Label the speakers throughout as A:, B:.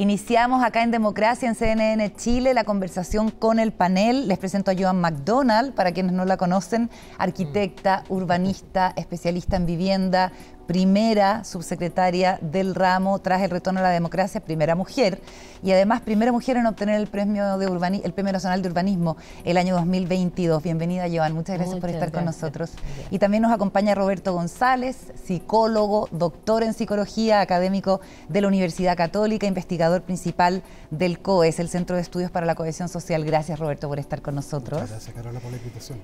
A: Iniciamos acá en Democracia, en CNN Chile, la conversación con el panel. Les presento a Joan McDonald, para quienes no la conocen, arquitecta, urbanista, especialista en vivienda, primera subsecretaria del ramo tras el retorno a la democracia, primera mujer, y además primera mujer en obtener el Premio Nacional de Urbanismo el año 2022. Bienvenida, Joan, muchas gracias por estar con nosotros. Y también nos acompaña Roberto González, psicólogo, doctor en psicología, académico de la Universidad Católica, investigador principal del COES, el Centro de Estudios para la Cohesión Social. Gracias, Roberto, por estar con nosotros.
B: Muchas gracias, Carola, por la invitación.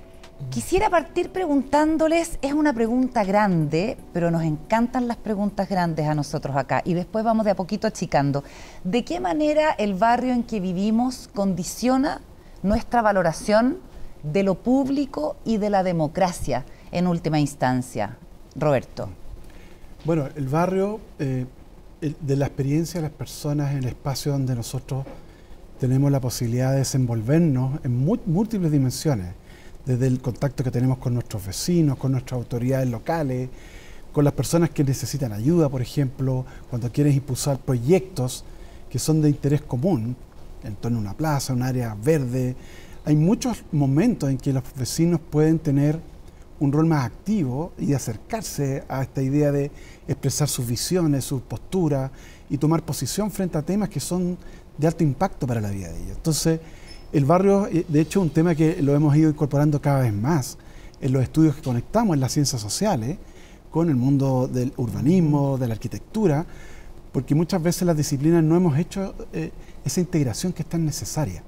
A: Quisiera partir preguntándoles, es una pregunta grande, pero nos encantan las preguntas grandes a nosotros acá, y después vamos de a poquito achicando. ¿De qué manera el barrio en que vivimos condiciona nuestra valoración de lo público y de la democracia en última instancia? Roberto.
B: Bueno, el barrio, de la experiencia de las personas en el espacio donde nosotros tenemos la posibilidad de desenvolvernos en múltiples dimensiones, desde el contacto que tenemos con nuestros vecinos, con nuestras autoridades locales, con las personas que necesitan ayuda, por ejemplo, cuando quieren impulsar proyectos que son de interés común, en torno a una plaza, un área verde. Hay muchos momentos en que los vecinos pueden tener un rol más activo y acercarse a esta idea de expresar sus visiones, sus posturas y tomar posición frente a temas que son de alto impacto para la vida de ellos. Entonces, el barrio, de hecho, es un tema que lo hemos ido incorporando cada vez más en los estudios que conectamos en las ciencias sociales con el mundo del urbanismo, de la arquitectura, porque muchas veces las disciplinas no hemos hecho esa integración que es tan necesaria.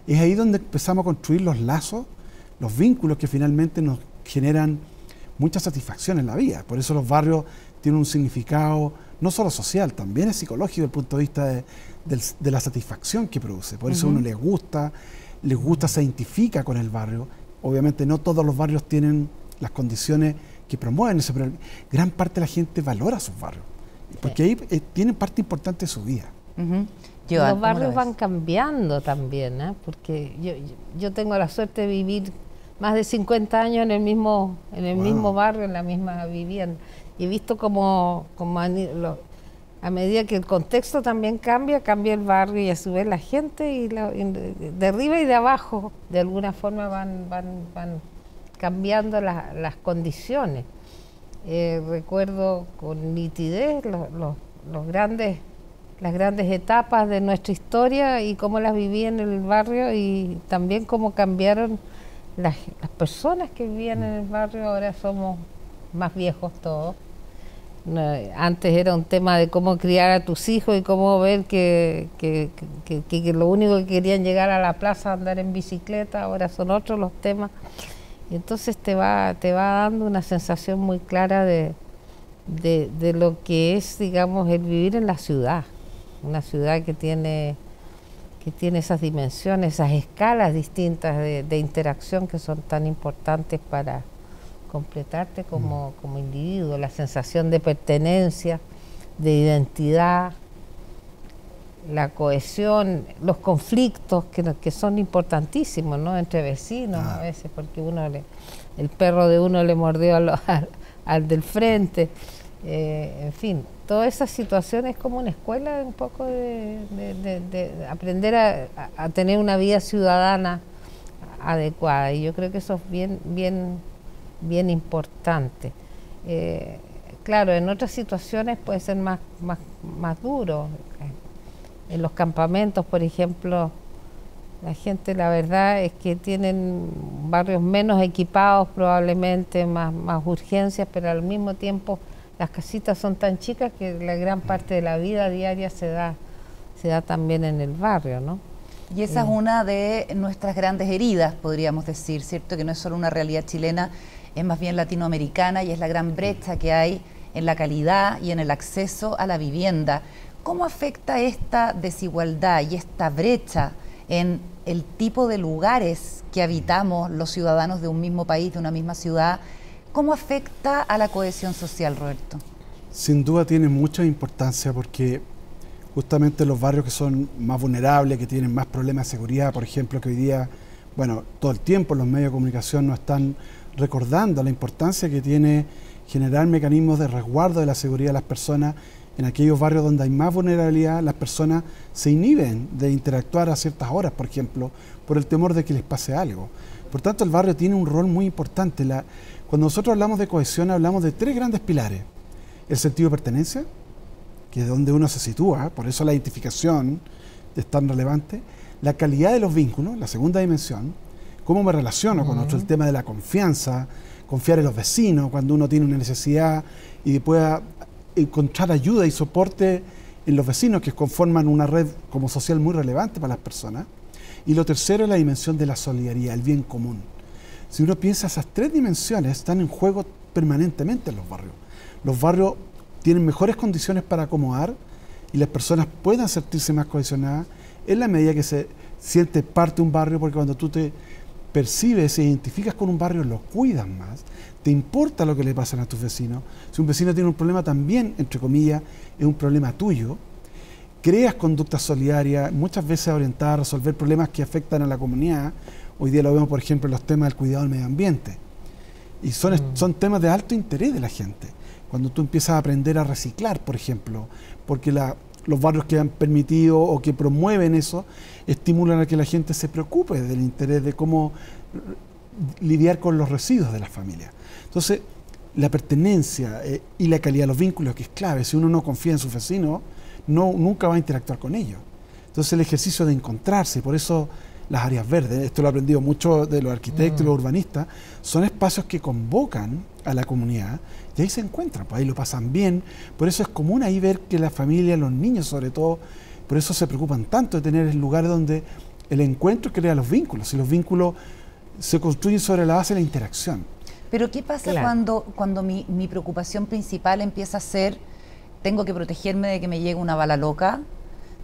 B: Es ahí donde empezamos a construir los lazos, los vínculos que finalmente nos generan mucha satisfacción en la vida. Por eso los barrios tienen un significado no solo social, también es psicológico desde el punto de vista de la satisfacción que produce. Por eso a uno les gusta, se identifica con el barrio. Obviamente no todos los barrios tienen las condiciones que promueven eso, pero gran parte de la gente valora sus barrios, porque ahí tienen parte importante de su vida.
C: Joan, los barrios van cambiando también, porque yo tengo la suerte de vivir más de 50 años en el mismo barrio, en la misma vivienda. Y he visto como a medida que el contexto también cambia el barrio y a su vez la gente, y de arriba y de abajo, de alguna forma van cambiando las condiciones. Recuerdo con nitidez las grandes etapas de nuestra historia y cómo las viví en el barrio, y también cómo cambiaron las personas que vivían en el barrio. Ahora somos más viejos todos. Antes era un tema de cómo criar a tus hijos y cómo ver que lo único que querían llegar a la plaza a andar en bicicleta. Ahora son otros los temas. Y entonces te va dando una sensación muy clara de lo que es, digamos, el vivir en la ciudad. Una ciudad que tiene esas dimensiones, esas escalas distintas de interacción que son tan importantes para completarte como individuo, la sensación de pertenencia, de identidad, la cohesión, los conflictos que son importantísimos, ¿no? Entre vecinos a veces, porque el perro de uno le mordió al del frente, en fin, todas esas situaciones como una escuela un poco de aprender a tener una vida ciudadana adecuada, y yo creo que eso es bien importante. Claro, en otras situaciones puede ser más duro. En los campamentos, por ejemplo, la gente, la verdad es que tienen barrios menos equipados probablemente, más urgencias, pero al mismo tiempo las casitas son tan chicas que la gran parte de la vida diaria se da también en el barrio, ¿no?
A: Y esa es una de nuestras grandes heridas, podríamos decir, ¿cierto? Que no es solo una realidad chilena, es más bien latinoamericana, y es la gran brecha que hay en la calidad y en el acceso a la vivienda. ¿Cómo afecta esta desigualdad y esta brecha en el tipo de lugares que habitamos los ciudadanos de un mismo país, de una misma ciudad? ¿Cómo afecta a la cohesión social, Roberto?
B: Sin duda tiene mucha importancia, porque justamente los barrios que son más vulnerables, que tienen más problemas de seguridad, por ejemplo, que hoy día, bueno, todo el tiempo los medios de comunicación nos están recordando la importancia que tiene generar mecanismos de resguardo de la seguridad de las personas en aquellos barrios donde hay más vulnerabilidad, las personas se inhiben de interactuar a ciertas horas, por ejemplo, por el temor de que les pase algo. Por tanto, el barrio tiene un rol muy importante. Cuando nosotros hablamos de cohesión, hablamos de 3 grandes pilares. El sentido de pertenencia, que es donde uno se sitúa, por eso la identificación es tan relevante. La calidad de los vínculos, la segunda dimensión, cómo me relaciono con otro, el tema de la confianza, confiar en los vecinos cuando uno tiene una necesidad y pueda encontrar ayuda y soporte en los vecinos que conforman una red como social muy relevante para las personas. Y lo tercero es la dimensión de la solidaridad, el bien común. Si uno piensa, esas 3 dimensiones están en juego permanentemente en los barrios. Los barrios tienen mejores condiciones para acomodar y las personas puedan sentirse más cohesionadas en la medida que se siente parte de un barrio, porque cuando tú te percibes e identificas con un barrio, lo cuidas más, te importa lo que le pasa a tus vecinos. Si un vecino tiene un problema también, entre comillas, es un problema tuyo, creas conductas solidarias, muchas veces orientadas a resolver problemas que afectan a la comunidad. Hoy día lo vemos, por ejemplo, en los temas del cuidado del medio ambiente. Y son temas de alto interés de la gente. Cuando tú empiezas a aprender a reciclar, por ejemplo, porque los barrios que han permitido o que promueven eso, estimulan a que la gente se preocupe del interés de cómo lidiar con los residuos de las familias. Entonces, la pertenencia y la calidad de los vínculos, que es clave. Si uno no confía en sus vecinos, nunca va a interactuar con ellos. Entonces, el ejercicio de encontrarse, por eso las áreas verdes, esto lo he aprendido mucho de los arquitectos y los urbanistas, son espacios que convocan a la comunidad y ahí se encuentran, pues ahí lo pasan bien. Por eso es común ahí ver que la familia, los niños sobre todo, por eso se preocupan tanto de tener lugares donde el encuentro crea los vínculos, y los vínculos se construyen sobre la base de la interacción.
A: Pero ¿qué pasa cuando mi preocupación principal empieza a ser, tengo que protegerme de que me llegue una bala loca,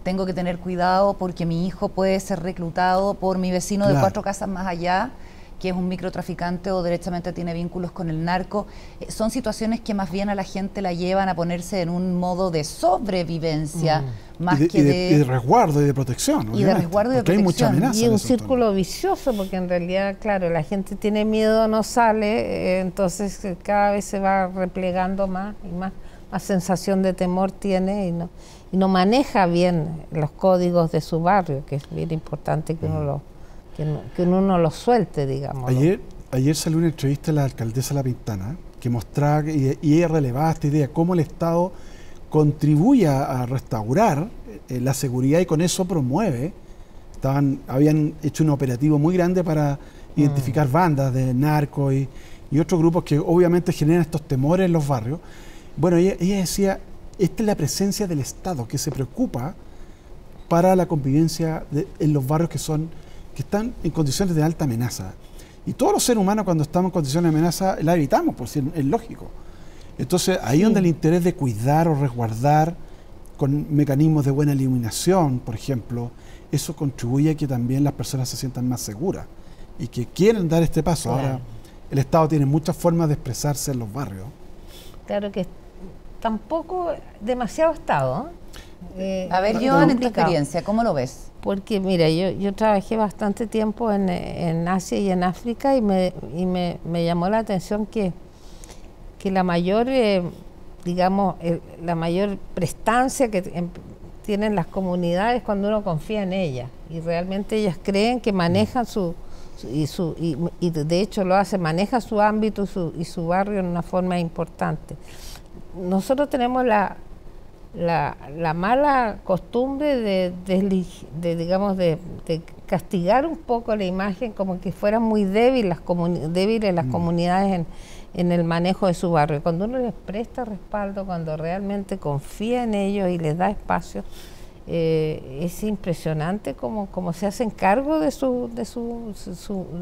A: tengo que tener cuidado porque mi hijo puede ser reclutado por mi vecino de 4 casas más allá, que es un microtraficante o derechamente tiene vínculos con el narco? Son situaciones que más bien a la gente la llevan a ponerse en un modo de sobrevivencia, más que
B: de resguardo y de protección.
A: Y de resguardo y de protección.
B: Hay mucha amenaza.
C: Y es un círculo vicioso, porque en realidad, claro, la gente tiene miedo, no sale, entonces cada vez se va replegando más y más sensación de temor tiene y no maneja bien los códigos de su barrio, que es bien importante que uno no lo suelte, digamos.
B: Ayer salió una entrevista a la alcaldesa La Pintana que mostraba, y ella relevaba esta idea, cómo el Estado contribuye a restaurar la seguridad y con eso promueve. Habían hecho un operativo muy grande para identificar bandas de narcos y otros grupos que obviamente generan estos temores en los barrios. Bueno, ella decía, esta es la presencia del Estado que se preocupa para la convivencia en los barrios que están en condiciones de alta amenaza. Y todos los seres humanos, cuando estamos en condiciones de amenaza, la evitamos, por si es lógico. Entonces, ahí donde el interés de cuidar o resguardar con mecanismos de buena iluminación, por ejemplo, eso contribuye a que también las personas se sientan más seguras y que quieren dar este paso. Claro. Ahora, el Estado tiene muchas formas de expresarse en los barrios.
C: Claro que tampoco demasiado Estado.
A: A ver, Joan, en tu experiencia, ¿cómo lo ves?
C: Porque, mira, yo trabajé bastante tiempo en Asia y en África y me llamó la atención que la mayor, digamos, la mayor prestancia que tienen las comunidades cuando uno confía en ellas. Y realmente ellas creen que manejan y de hecho lo hacen, maneja su ámbito y su barrio en una forma importante. Nosotros tenemos la mala costumbre de castigar un poco la imagen, como que fueran muy débiles las comunidades en el manejo de su barrio. Cuando uno les presta respaldo, cuando realmente confía en ellos y les da espacio, es impresionante cómo se hacen cargo de su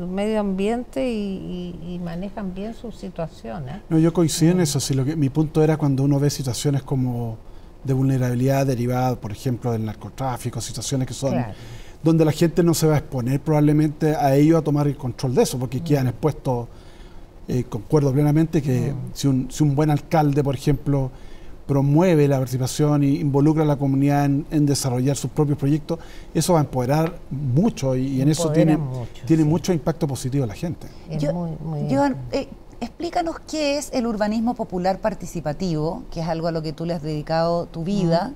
C: medio ambiente y manejan bien sus situaciones.
B: No, yo coincido en eso. Mi punto era cuando uno ve situaciones como de vulnerabilidad derivada, por ejemplo, del narcotráfico, situaciones que son donde la gente no se va a exponer probablemente a ello, a tomar el control de eso, porque quedan expuestos. Concuerdo plenamente que si un buen alcalde, por ejemplo, promueve la participación e involucra a la comunidad en desarrollar sus propios proyectos, eso va a empoderar mucho y en eso tiene mucho impacto positivo a la gente.
A: Joan, Explícanos qué es el urbanismo popular participativo, que es algo a lo que tú le has dedicado tu vida,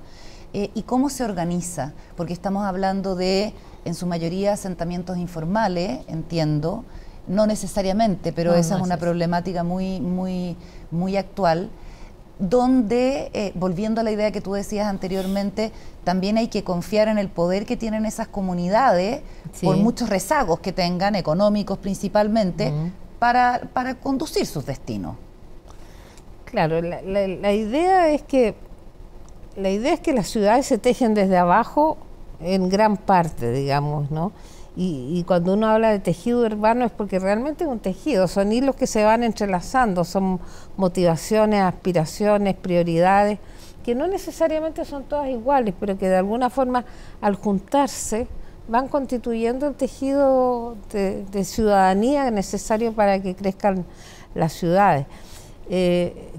A: y cómo se organiza, porque estamos hablando de, en su mayoría, asentamientos informales, entiendo, no necesariamente, pero
C: No,
A: esa
C: no
A: es una
C: es eso.
A: problemática muy actual, donde, volviendo a la idea que tú decías anteriormente, también hay que confiar en el poder que tienen esas comunidades,
C: Sí.
A: por muchos rezagos que tengan, económicos principalmente, para conducir sus destinos.
C: Claro, la idea es que las ciudades se tejen desde abajo en gran parte, digamos, ¿no? Y cuando uno habla de tejido urbano es porque realmente es un tejido, son hilos que se van entrelazando, son motivaciones, aspiraciones, prioridades, que no necesariamente son todas iguales, pero que de alguna forma al juntarse van constituyendo el tejido de ciudadanía necesario para que crezcan las ciudades.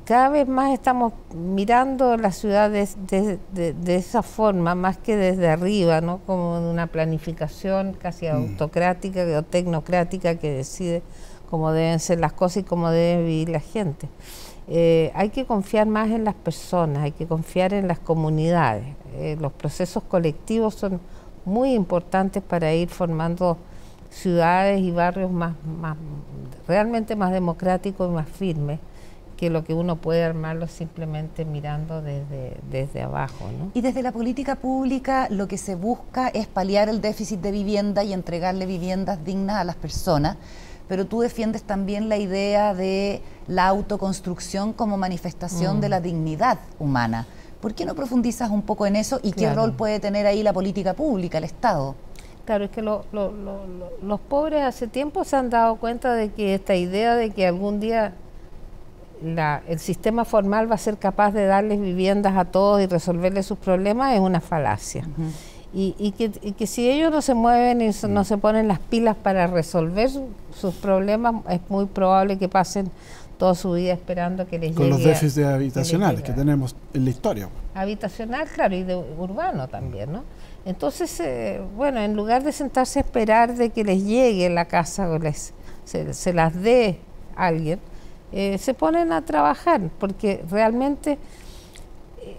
C: Cada vez más estamos mirando las ciudades de esa forma, más que desde arriba, ¿no? Como una planificación casi autocrática o tecnocrática que decide cómo deben ser las cosas y cómo debe vivir la gente. Hay que confiar más en las personas, hay que confiar en las comunidades. Los procesos colectivos son muy importantes para ir formando ciudades y barrios realmente más democráticos y más firmes que lo que uno puede armarlo simplemente mirando desde abajo, ¿no?
A: Y desde la política pública lo que se busca es paliar el déficit de vivienda y entregarle viviendas dignas a las personas, pero tú defiendes también la idea de la autoconstrucción como manifestación de la dignidad humana. ¿Por qué no profundizas un poco en eso y qué rol puede tener ahí la política pública, el Estado?
C: Claro, es que los pobres hace tiempo se han dado cuenta de que esta idea de que algún día el sistema formal va a ser capaz de darles viviendas a todos y resolverles sus problemas es una falacia. Y que si ellos no se mueven y no se ponen las pilas para resolver sus problemas, es muy probable que pasen toda su vida esperando que les llegue.
B: Con los déficits habitacionales que tenemos en la historia.
C: Habitacional, claro, y de urbano también, ¿no? Entonces, bueno, en lugar de sentarse a esperar de que les llegue la casa o se las dé alguien, se ponen a trabajar, porque realmente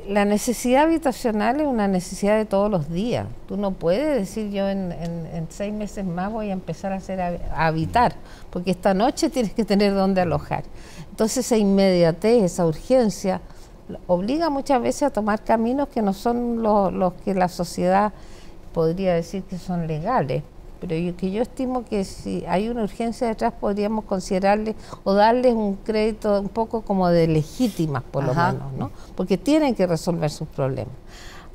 C: la necesidad habitacional es una necesidad de todos los días. Tú no puedes decir yo en 6 meses más voy a empezar a habitar, porque esta noche tienes que tener dónde alojar. Entonces esa inmediatez, esa urgencia, obliga muchas veces a tomar caminos que no son los que la sociedad podría decir que son legales. Pero yo estimo que si hay una urgencia detrás podríamos considerarle o darles un crédito un poco como de legítimas por lo menos, ¿no? Porque tienen que resolver sus problemas.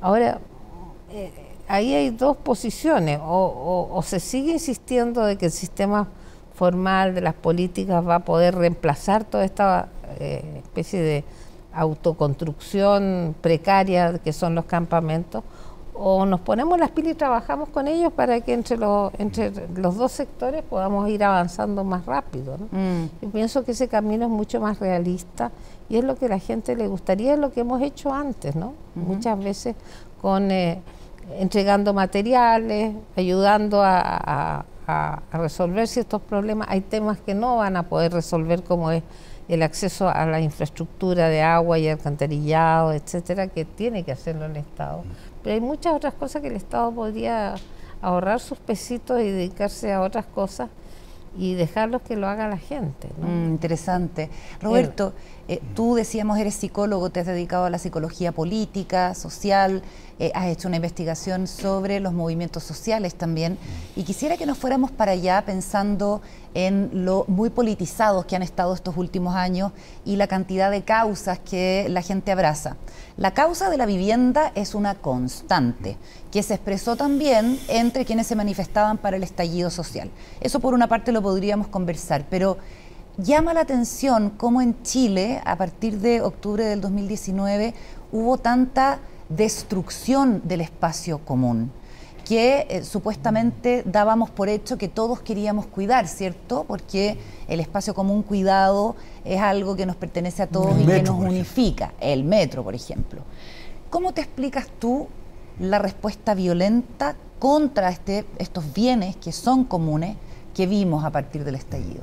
C: Ahora, ahí hay dos posiciones, o se sigue insistiendo de que el sistema formal de las políticas va a poder reemplazar toda esta especie de autoconstrucción precaria que son los campamentos, o nos ponemos las pilas y trabajamos con ellos para que entre los dos sectores podamos ir avanzando más rápido, ¿no? Yo pienso que ese camino es mucho más realista y es lo que a la gente le gustaría, es lo que hemos hecho antes, ¿no? Muchas veces con entregando materiales, ayudando a resolver ciertos problemas. Hay temas que no van a poder resolver, como es el acceso a la infraestructura de agua y alcantarillado, etcétera, que tiene que hacerlo el Estado. Pero hay muchas otras cosas que el Estado podría ahorrar sus pesitos y dedicarse a otras cosas y dejarlos que lo haga la gente, ¿no?
A: Interesante. Roberto, tú decíamos eres psicólogo, te has dedicado a la psicología política, social, has hecho una investigación sobre los movimientos sociales también, y quisiera que nos fuéramos para allá pensando en lo muy politizados que han estado estos últimos años y la cantidad de causas que la gente abraza. La causa de la vivienda es una constante, que se expresó también entre quienes se manifestaban para el estallido social. Eso por una parte lo podríamos conversar, pero llama la atención cómo en Chile, a partir de octubre del 2019, hubo tanta destrucción del espacio común, que supuestamente dábamos por hecho que todos queríamos cuidar, ¿cierto? Porque el espacio común cuidado es algo que nos pertenece a todos y que nos unifica, el metro, por ejemplo. ¿Cómo te explicas tú la respuesta violenta contra estos bienes que son comunes que vimos a partir del estallido?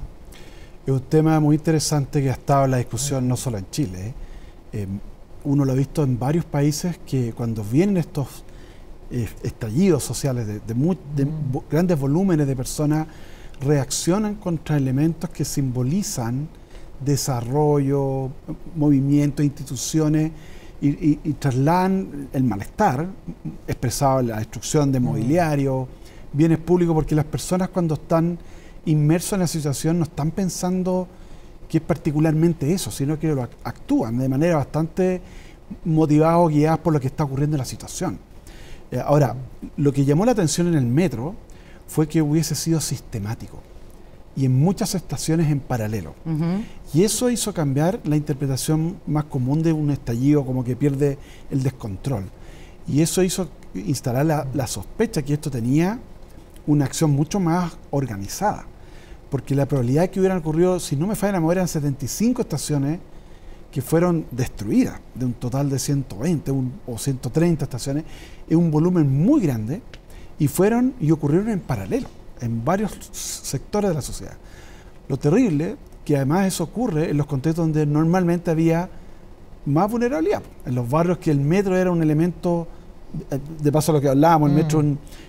B: Es un tema muy interesante que ha estado en la discusión no solo en Chile. Uno lo ha visto en varios países que cuando vienen estos estallidos sociales de grandes volúmenes de personas, reaccionan contra elementos que simbolizan desarrollo, movimientos, instituciones y trasladan el malestar expresado en la destrucción de mobiliario, bienes públicos, porque las personas cuando están inmersos en la situación no están pensando que es particularmente eso, sino que lo actúan de manera bastante motivados o guiadas por lo que está ocurriendo en la situación. Ahora, lo que llamó la atención en el metro fue que hubiese sido sistemático y en muchas estaciones en paralelo. Y eso hizo cambiar la interpretación más común de un estallido, como que pierde el descontrol. Y eso hizo instalar la sospecha que esto tenía una acción mucho más organizada. Porque la probabilidad de que hubieran ocurrido, si no me falla la memoria, eran 75 estaciones que fueron destruidas, de un total de 120 o 130 estaciones, es un volumen muy grande, y ocurrieron en paralelo, en varios sectores de la sociedad. Lo terrible, que además eso ocurre en los contextos donde normalmente había más vulnerabilidad, en los barrios que el metro era un elemento, de paso a lo que hablábamos, el metro es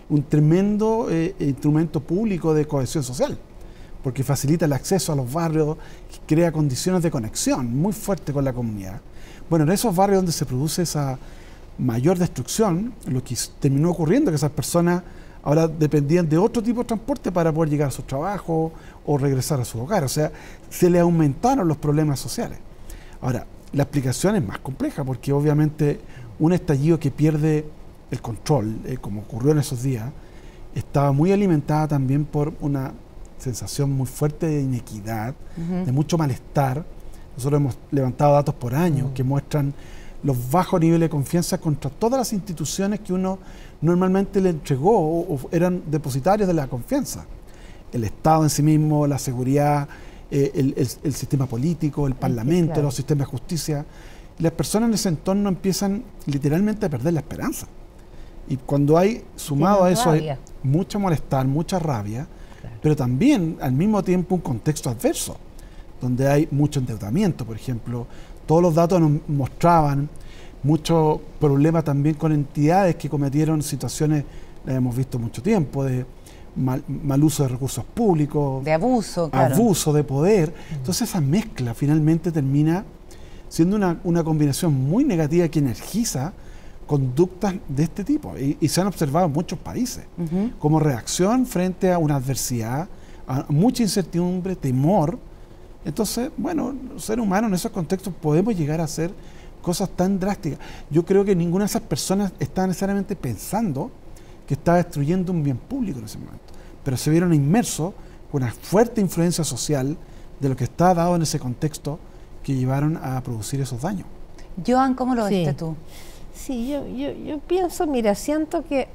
B: un tremendo instrumento público de cohesión social, porque facilita el acceso a los barrios, crea condiciones de conexión muy fuerte con la comunidad. Bueno, en esos barrios donde se produce esa mayor destrucción, lo que terminó ocurriendo es que esas personas ahora dependían de otro tipo de transporte para poder llegar a sus trabajos o regresar a su hogar. O sea, se le aumentaron los problemas sociales. Ahora, la explicación es más compleja, porque obviamente un estallido que pierde el control, como ocurrió en esos días, estaba muy alimentada también por una sensación muy fuerte de inequidad, de mucho malestar. Nosotros hemos levantado datos por año que muestran los bajos niveles de confianza contra todas las instituciones que uno normalmente le entregó o eran depositarios de la confianza. El Estado en sí mismo, la seguridad, el sistema político, el Parlamento, claro, los sistemas de justicia. Las personas en ese entorno empiezan literalmente a perder la esperanza. Y cuando hay, sumado a eso, hay mucho malestar, mucha rabia, claro, pero también al mismo tiempo un contexto adverso, donde hay mucho endeudamiento, por ejemplo. Todos los datos nos mostraban mucho problema también con entidades que cometieron situaciones, las hemos visto mucho tiempo, de mal uso de recursos públicos,
A: de abuso, claro,
B: abuso de poder. Entonces esa mezcla finalmente termina siendo una combinación muy negativa que energiza conductas de este tipo. Y se han observado en muchos países como reacción frente a una adversidad, a mucha incertidumbre, temor. Entonces, bueno, los seres humanos en esos contextos podemos llegar a hacer cosas tan drásticas. Yo creo que ninguna de esas personas estaba necesariamente pensando que estaba destruyendo un bien público en ese momento, pero se vieron inmersos con una fuerte influencia social de lo que está dado en ese contexto que llevaron a producir esos daños.
A: Joan, ¿cómo lo viste tú?
C: Sí, yo pienso, mira, siento que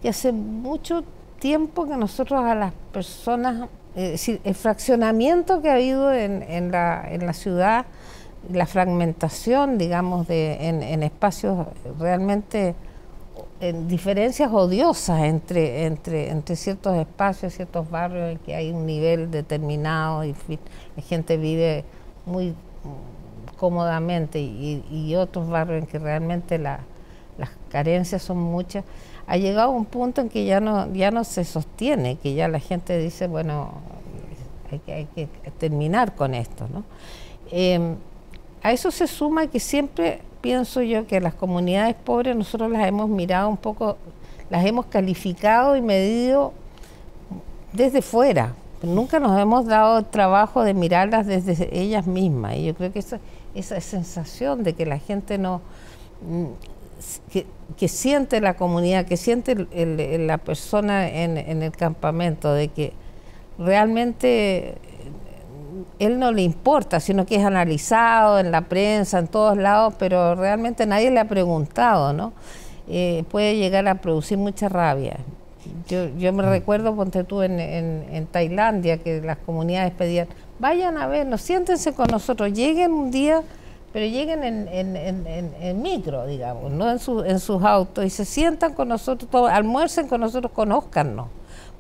C: hace mucho tiempo que nosotros a las personas, es decir, el fraccionamiento que ha habido en la ciudad, la fragmentación, digamos, en espacios realmente, en diferencias odiosas entre ciertos espacios, ciertos barrios en que hay un nivel determinado y la gente vive muy cómodamente y otros barrios en que realmente las carencias son muchas. Ha llegado un punto en que ya no se sostiene, que ya la gente dice, bueno, hay que terminar con esto, ¿no? A eso se suma que siempre pienso yo que las comunidades pobres nosotros las hemos mirado un poco, las hemos calificado y medido desde fuera. Nunca nos hemos dado el trabajo de mirarlas desde ellas mismas. Y yo creo que esa sensación de que la gente no... Que siente la comunidad, que siente la persona en el campamento, de que realmente él no le importa, sino que es analizado en la prensa, en todos lados, pero realmente nadie le ha preguntado, ¿no? Puede llegar a producir mucha rabia. Yo me recuerdo, ponte tú, en Tailandia, que las comunidades pedían, vayan a vernos, siéntense con nosotros, lleguen un día, pero lleguen en micro, digamos, no en sus autos, y se sientan con nosotros, almuercen con nosotros, conózcannos,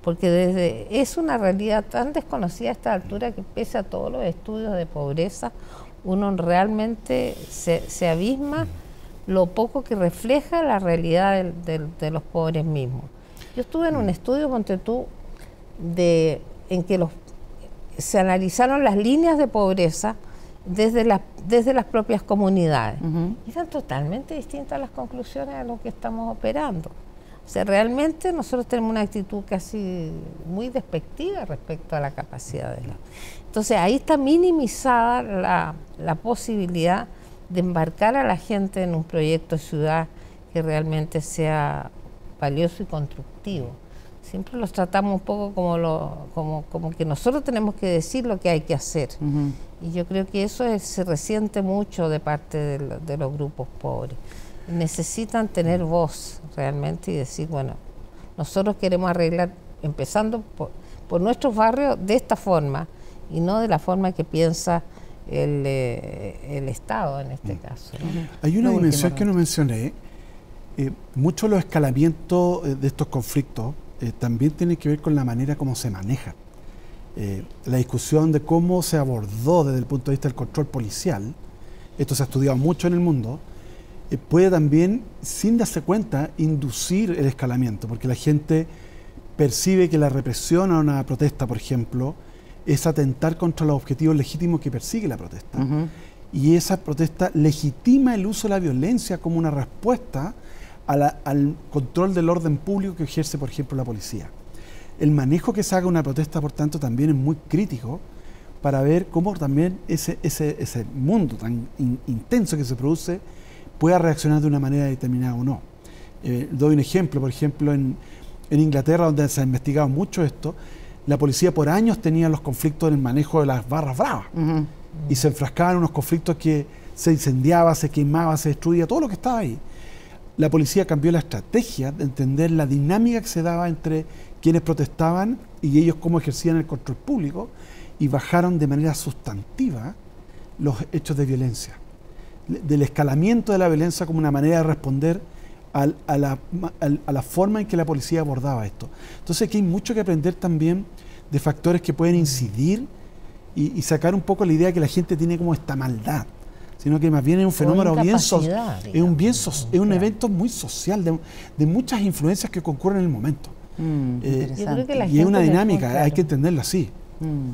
C: es una realidad tan desconocida a esta altura que pese a todos los estudios de pobreza, uno realmente se abisma lo poco que refleja la realidad de los pobres mismos. Yo estuve en un estudio, ponte tú, en que se analizaron las líneas de pobreza desde las propias comunidades. Y eran totalmente distintas las conclusiones a lo que estamos operando. O sea, realmente nosotros tenemos una actitud casi muy despectiva respecto a la capacidad de la... Entonces ahí está minimizada la posibilidad de embarcar a la gente en un proyecto de ciudad que realmente sea valioso y constructivo. Siempre los tratamos un poco como que nosotros tenemos que decir lo que hay que hacer. Y yo creo que eso se resiente mucho de parte de los grupos pobres. Necesitan tener voz realmente y decir, bueno, nosotros queremos arreglar, empezando por nuestros barrios de esta forma y no de la forma que piensa el Estado en este caso, ¿no?
B: Hay una dimensión que no mencioné. Mucho de los escalamientos de estos conflictos también tiene que ver con la manera como se manejan. La discusión de cómo se abordó desde el punto de vista del control policial, esto se ha estudiado mucho en el mundo, puede también, sin darse cuenta, inducir el escalamiento, porque la gente percibe que la represión a una protesta, por ejemplo, es atentar contra los objetivos legítimos que persigue la protesta. Y esa protesta legitima el uso de la violencia como una respuesta al control del orden público que ejerce, por ejemplo, la policía. El manejo que se haga una protesta, por tanto, también es muy crítico para ver cómo también ese mundo tan intenso que se produce pueda reaccionar de una manera determinada o no. Doy un ejemplo, por ejemplo, en Inglaterra, donde se ha investigado mucho esto, la policía por años tenía los conflictos en el manejo de las barras bravas y se enfrascaban en unos conflictos que se incendiaba, se quemaba, se destruía, todo lo que estaba ahí. La policía cambió la estrategia de entender la dinámica que se daba entre quienes protestaban y ellos cómo ejercían el control público y bajaron de manera sustantiva los hechos de violencia. Del escalamiento de la violencia como una manera de responder a la forma en que la policía abordaba esto. Entonces aquí hay mucho que aprender también de factores que pueden incidir y sacar un poco la idea que la gente tiene como esta maldad, sino que más bien es un fenómeno bien social, es un evento muy social, de muchas influencias que concurren en el momento. Y es una dinámica, hay que entenderlo así,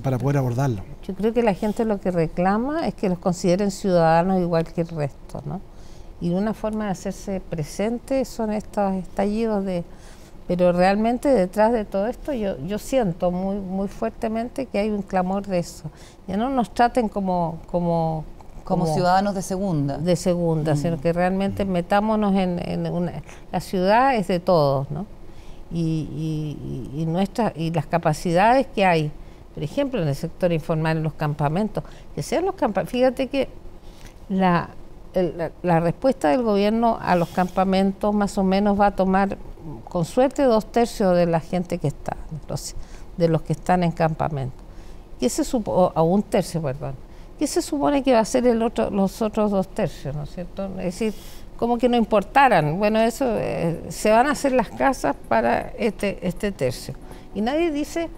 B: para poder abordarlo.
C: Yo creo que la gente lo que reclama es que los consideren ciudadanos igual que el resto, ¿no? Y una forma de hacerse presente son estos estallidos pero realmente detrás de todo esto yo siento muy fuertemente que hay un clamor de eso. Ya no nos traten como
A: ciudadanos de segunda. De segunda,
C: sino que realmente metámonos la ciudad es de todos, ¿no? Y las capacidades que hay, por ejemplo, en el sector informal, en los campamentos, que sean los campamentos. Fíjate que la respuesta del gobierno a los campamentos más o menos va a tomar, con suerte, 2/3 de la gente que está, de los que están en campamento. O 1/3, perdón. ¿Qué se supone que va a ser los otros 2/3, ¿no es cierto? Es decir, como que no importaran. Bueno, eso se van a hacer las casas para este tercio. Y nadie dice,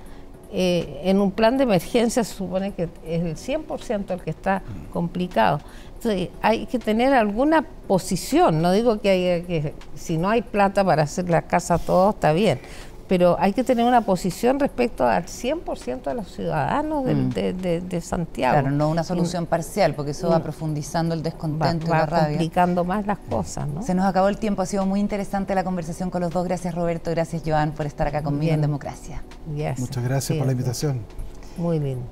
C: en un plan de emergencia se supone que es el 100% el que está complicado. Entonces hay que tener alguna posición. No digo que si no hay plata para hacer la casa a todos, está bien. Pero hay que tener una posición respecto al 100% de los ciudadanos de Santiago.
A: Claro, no una solución parcial, porque eso va profundizando el descontento y la rabia.
C: Va complicando más las cosas, ¿no?
A: Se nos acabó el tiempo, ha sido muy interesante la conversación con los dos. Gracias, Roberto, gracias, Joan, por estar acá conmigo en Democracia.
B: Muchas gracias por la invitación.
C: Muy lindo.